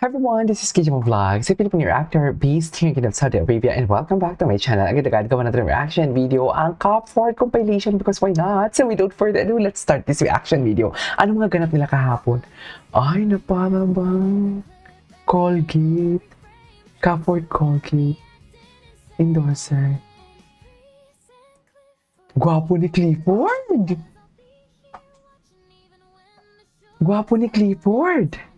Hi everyone, this is Kijimo Vlogs, a Filipino reactor based here in Kingdom Saudi Arabia, and welcome back to my channel. Agad-agad gawa natin ng reaction video ang Cop Ford compilation because why not? So without further ado, let's start this reaction video. Ano mga ganap nila kahapon? Ay, na para bang Colgate. Cop Ford Colgate. Endorser. Gwapo ni Clifford! Gwapo ni Clifford!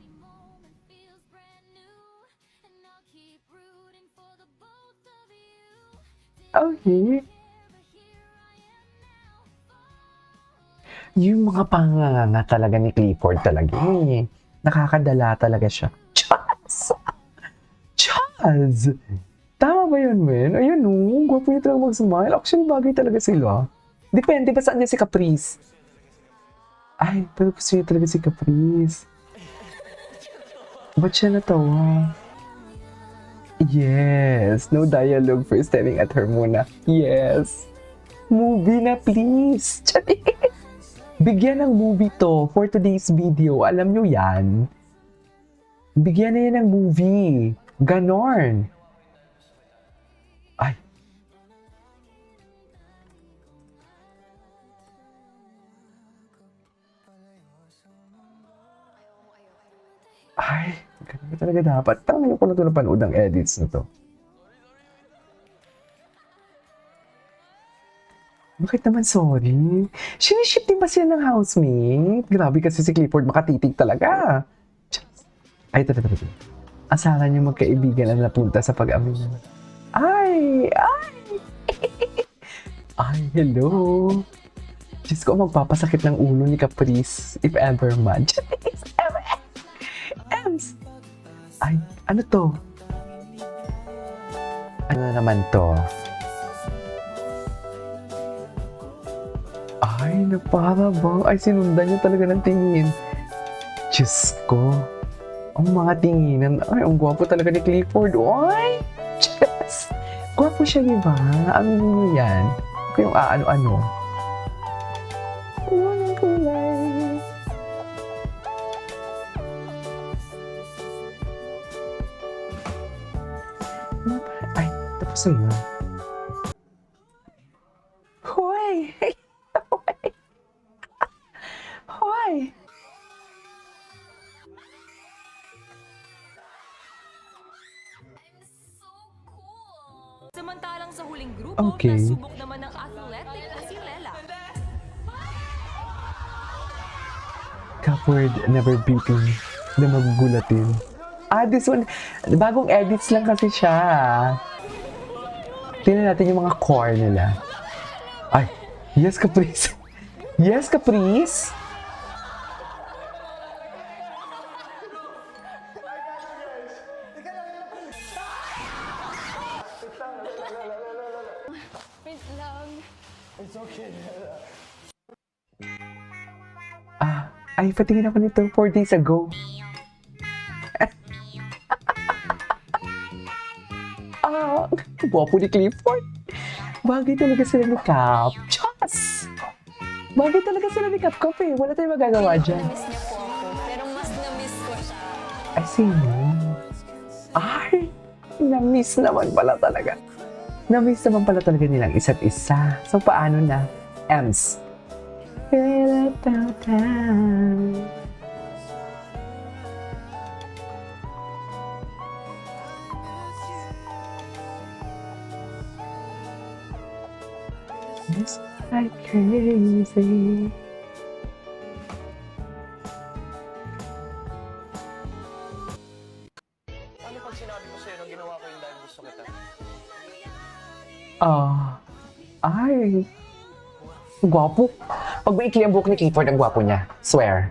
Okay. Yung mga panganganga talaga ni Clifford talaga eh. Nakakadala talaga siya. Chaz! Chaz! Tama ba yun, men? Ayun no, gwapo niya talaga mag-smile. Actually, bagay talaga sila. Depende ba saan niya si Caprice? Ay, pero gusto niya talaga si Caprice. Ba't siya natawa? Yes, no dialogue for staring at her muna. Yes. Movie na please. Bigyan ng movie to for today's video. Alam nyo yan. Bigyan na yan ng movie. Ganon. Ay. Ay, ganun ba talaga dapat? Tangan ko na ito napanood ng edits na to. Bakit naman sorry? Siniship din ba sila ng housemate? Grabe kasi si Clifford makatitig talaga. Ay, ito. Asahan niyo magkaibigan ang napunta sa pag-amin. Ay! Ay, hello! Diyos ko, magpapasakit ng ulo ni Caprice if ever man. Ems! Ay, ano to? Ano na naman to? Ay, napara bang? Ay, sinundan niya talaga ng tingin. Diyos ko. Ang mga tinginan. Ay, ang gwapo talaga ni Clifford. Ay! Diyos! Gwapo siya, di ba? Amin mo yan. Kung yung ano-ano. Walang kulay. Ay, tapos na yun. Hoy! Hoy! Samantalang sa huling grupo, Okay. nasubok naman ng athletic na si Lela. Cupword never beating na magugulatin. Ah, this one, bagong edits lang kasi siya. Tingnan natin yung mga core nila. Ay, yes, Caprice. Yes, Caprice. Wait lang. Ay, patingin ako nito 4 days ago. Gwapo ni Clifford. Bagay talaga sila ni Cap. Chas! Bagay talaga sila ni Cap Cap eh. Wala tayong magagawa dyan. Miss niya po ako, pero mas na-miss ko siya. Ay, sino? Ay, na-miss naman pala talaga. Na-miss naman pala talaga nilang isa't isa. So, paano na? Ems. It's like crazy. Ano pag sinabi ko sa'yo na ginawa ko yung dahil gusto kita? Ay. Gwapo. Pag maikli ang buhok ni Clifford, ang gwapo niya. Swear.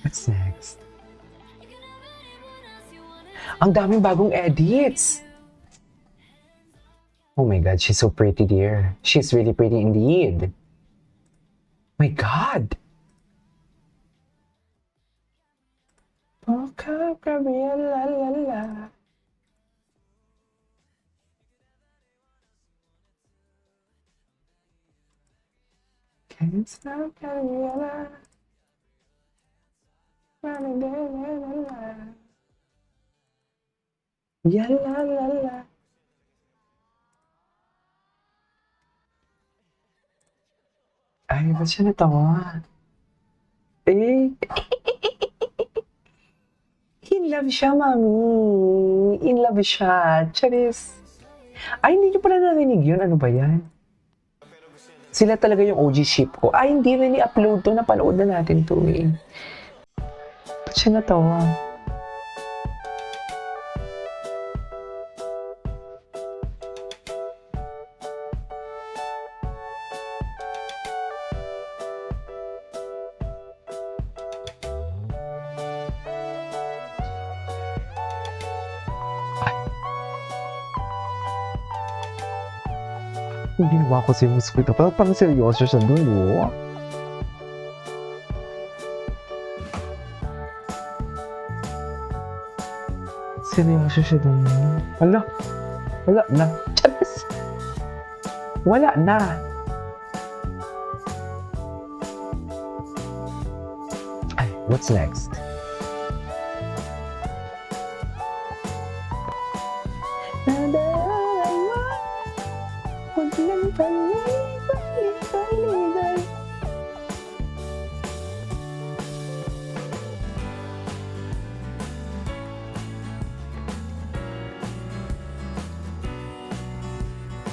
What's next? Ang daming bagong edits. Oh my God, she's so pretty, dear. She's really pretty indeed. My God. Poka, Gabriela, la, la. Can't stop, Gabriela. La, la, la, la, la. Ya, la, la, la. Ay, ba't siya natawa? Eh, in love siya, mami. In love siya. Charis. Ay, hindi niyo pala narinig yun. Ano ba yan? Sila talaga yung OG ship ko. Ay, hindi rin i-upload to. Napanood na natin to eh. Ba't siya natawa? Yung ginawa ko si Mosquito, parang seryoso siya doon, oh. Seryoso siya doon. Wala na. Charis! Wala na. Ay, what's next?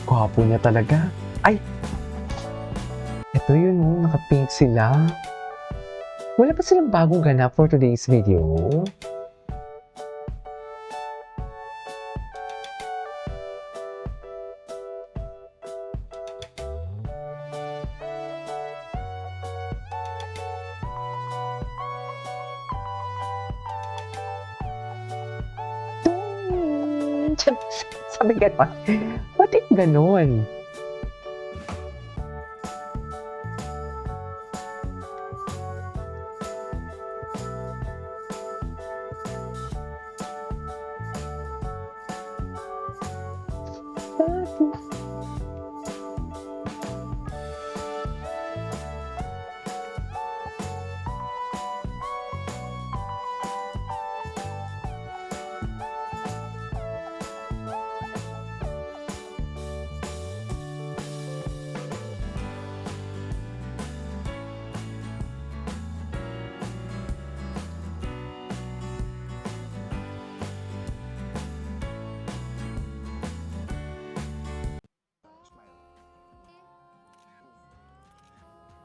Gwapo niya talaga. Ay! Ito yun, oh, naka-pink sila. Wala pa silang bagong ganap for today's video. Sabi gano'n. Ba't yung gano'n?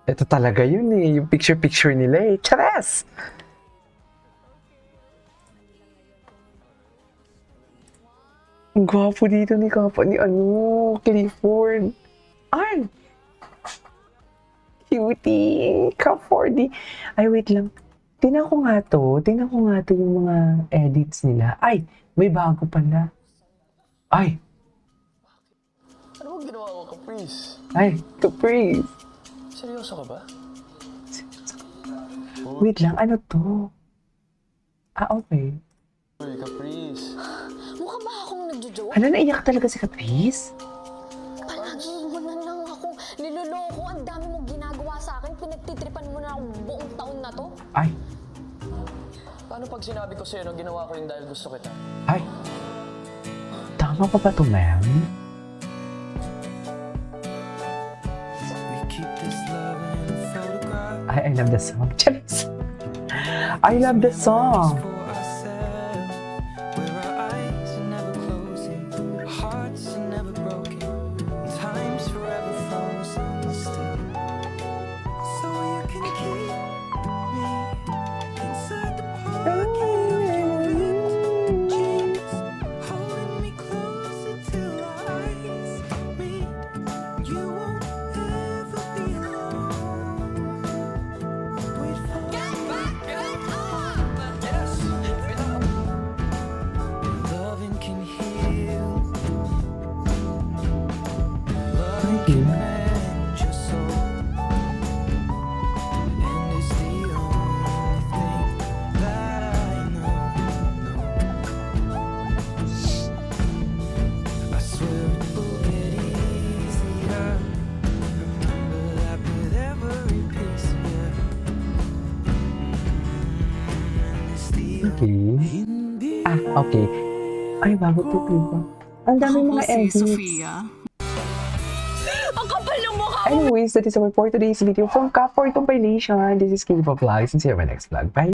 Ito talaga yun eh, yung picture-picture nila eh. Chares! Ang gwapo dito ni Clifford. Arn! Cutie! Clifford. Ay, wait lang. Tingnan ko nga to yung mga edits nila. Ay, may bago pala. Ay! Ano bang ginawa ko, Caprice? Ay, Caprice! Seryoso ka ba? Wait lang, ano to? Ah, okay. Uy, Caprice. Mukha ba akong nagjo-joke? Hala, naiyak talaga si Caprice? Palagi mo na lang akong niloloko. Ang dami mong ginagawa sa akin. Pinagtitripan mo na akong buong taon na to. Ay, Paano pag sinabi ko sa'yo na ginawa ko yun dahil gusto kita? ay. Tama pa ba to, ma'am? I love the song. Charis! I love the song. Okay. Okay. Ay, bago to, diba? Ang dami mga edits. Sofia. Ang kapal ng mukha! Anyways, that is our for today's video from Cup for Compilation. This is Kiva Vlogs and see you in my next vlog. Bye!